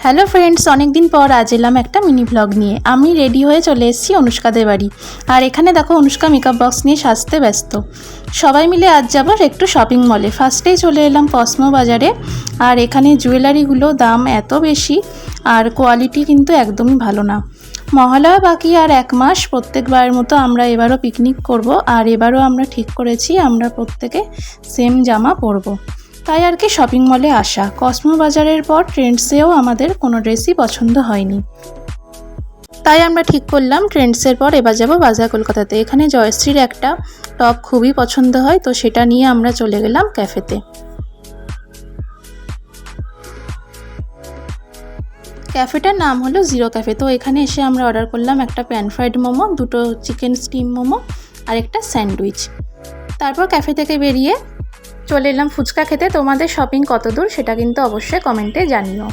Hello friends, অনেক দিন পর আজ এলাম একটা মিনি ব্লগ নিয়ে। আমি রেডি হয়ে চলে এসেছি অনুষ্কাদের বাড়ি। আর এখানে দেখো অনুষ্কা মেকআপ বক্স নিয়ে সাজতে ব্যস্ত। সবাই মিলে আজ যাবো একটু শপিং মলে। ফার্স্টেই চলে এলাম কসমো বাজারে। আর এখানে জুয়েলারিগুলো দাম এত বেশি আর কোয়ালিটি কিন্তু একদমই ভালো না। মহালয়া বাকি আর এক মাস, প্রত্যেকবারের মতো আমরা এবারও পিকনিক করব। আর এবারও আমরা ঠিক করেছি আমরা প্রত্যেকে সেম জামা পরবো। তাই আর কি শপিং মলে আসা। কসমো বাজারের পর ট্রেন্ডসেও আমাদের কোনো ড্রেসই পছন্দ হয়নি, তাই আমরা ঠিক করলাম ট্রেন্ডসের পর এবার যাব বাজার কলকাতাতে। এখানে জয়শ্রীর একটা টপ খুবই পছন্দ হয়, তো সেটা নিয়ে আমরা চলে গেলাম ক্যাফেতে। ক্যাফেটার নাম হলো জিরো ক্যাফে। তো এখানে এসে আমরা অর্ডার করলাম একটা প্যান ফ্রাইড মোমো, দুটো চিকেন স্টিম মোমো আর একটা স্যান্ডউইচ। তারপর ক্যাফে থেকে বেরিয়ে চলে এলাম ফুচকা খেতে। তোমাদের শপিং কত দূর সেটা কিন্তু অবশ্যই কমেন্টে জানিও।